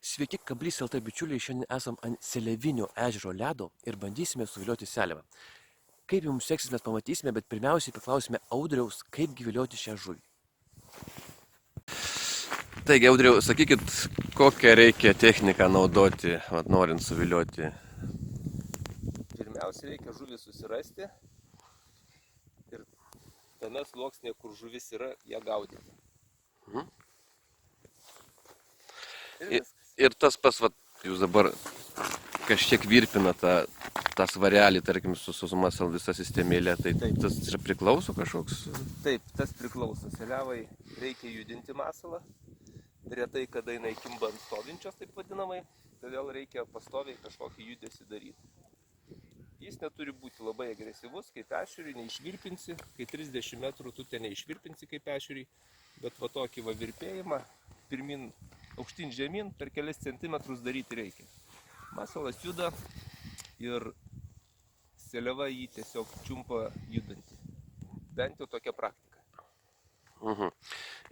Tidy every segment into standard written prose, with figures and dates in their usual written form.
Sveiki, Kablys LT bičiuliai, šiandien esam ant Seliavinio ežero ledo ir bandysime suvilioti seliavą. Kaip jums seksis, mes pamatysime, bet pirmiausiai paklausime Audriaus, kaip vilioti šią žuvį. Taigi, Audriau, sakykit, kokią reikia techniką naudoti, norint suvilioti? Pirmiausia, reikia žuvį susirasti ir tame sluoksnėje, kur žuvis yra, ją gaudyti. Ir tas pas, jūs dabar kažkiek virpina tą svarelį, tarkim, su muscle visa sistemėlė, tai Taip. Tas čia priklauso kažkoks? Taip, tas priklauso. Seliavai reikia judinti masalą. Retai, kada jinai kimba ant stovinčios, taip vadinamai, todėl reikia pastoviai kažkokį judesį daryti. Jis neturi būti labai agresyvus, kaip ešeriui, neišvirpinsi, kai 30 metrų tu ten neišvirpinsi kaip ešeriui, bet va tokį virpėjimą pirmin, aukštyn žemyn, per kelias centimetrus daryti reikia. Masalas juda ir seliava jį tiesiog čiumpa judantį. Bent jau tokia praktika.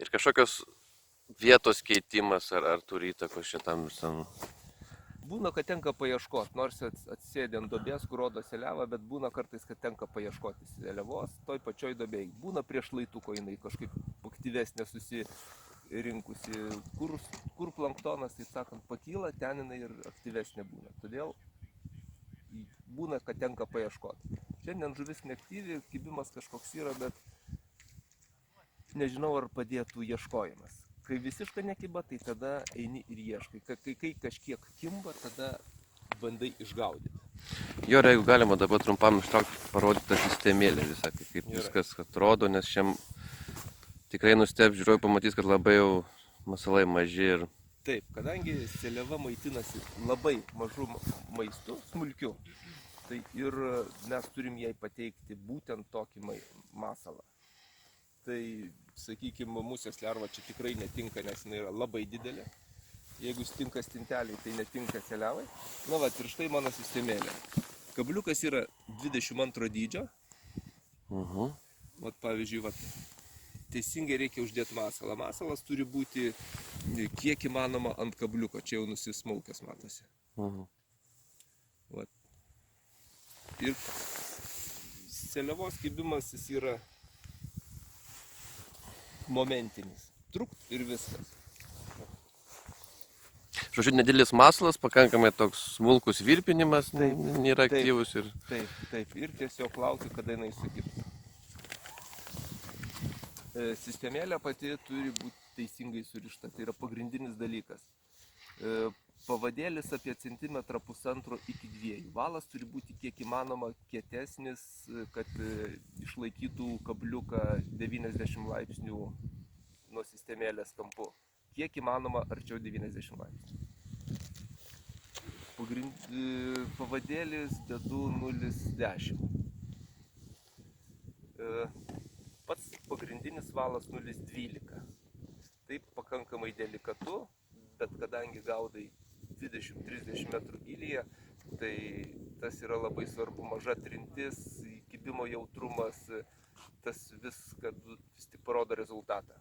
Ir kažkokios vietos keitimas ar turi įtakos šitam visam? Būna, kad tenka paieškoti, nors atsėdė ant duobės, kur rodo seliavą, bet būna kartais, kad tenka paieškoti seliavos toj pačioj duobėj. Būna prieš laituko jinai kažkaip aktyvesnė susirinkusi, kur planktonas, tai sakant, pakyla, ten jinai ir aktyvesnė būna. Todėl būna, kad tenka paieškoti. Šiandien žuvis neaktyvi, kibimas kažkoks yra, bet nežinau, ar padėtų ieškojimas. Kai visiškai nekiba, tai tada eini ir ieškai. Kai kažkiek kimba, tada bandai išgaudyti. Jo, ir jeigu galima dabar trumpam ištraukti, parodyti tą sistemėlę visą, kaip viskas atrodo, nes šiam tikrai nustebs žiūrovai, pamatys, kad labai jau masalai maži ir... Taip, kadangi seliava maitinasi labai mažu maistu, smulkiu, tai ir mes turim jai pateikti būtent tokį masalą. Tai, sakykime, musės lerva čia tikrai netinka, nes jinai yra labai didelė. Jeigu tinka stinteliai, tai netinka seliavai. Na va, ir štai mano sistemėlė. Kabliukas yra 22 dydžio. Vat, pavyzdžiui, teisingai reikia uždėti masalą. Masalas turi būti kiek įmanoma ant kabliuko. Čia jau nusismaukęs matosi. Vat. Ir seliavos kibimas jis yra momentinis. Trukt ir viskas. Žodžiu, nedidelis masalas, pakankamai toks smulkus virpinimas, nėra aktyvus ir... Taip. Ir tiesiog laukiu, kada jinai sukibs. Sistemėlė pati turi būti teisingai surišta. Tai yra pagrindinis dalykas. Pavadėlis apie centimetrą pusantro iki 2. Valas turi būti kiek įmanoma kietesnis, kad išlaikytų kabliuką 90 laipsnių nuo sistemėlės kampu. Kiek įmanoma arčiau 90 laipsnių. Pavadėlis dedu 0,10. Pats pagrindinis valas 0,12. Taip pakankamai delikatu, bet kadangi gaudai 20-30 metrų gylyje, tai tas yra labai svarbu. Maža trintis, kibimo jautrumas, tas vis tik parodo rezultatą.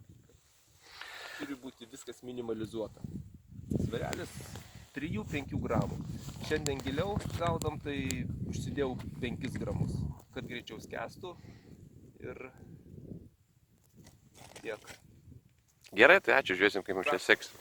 Turi būti viskas minimalizuota. Svarelis 3-5 gramų. Šiandien giliau gaudom, tai užsidėjau 5 gramus, kad greičiau skęstų ir tiek. Gerai, tai ačiū, žiūrėsim, kaip mums čia seksis.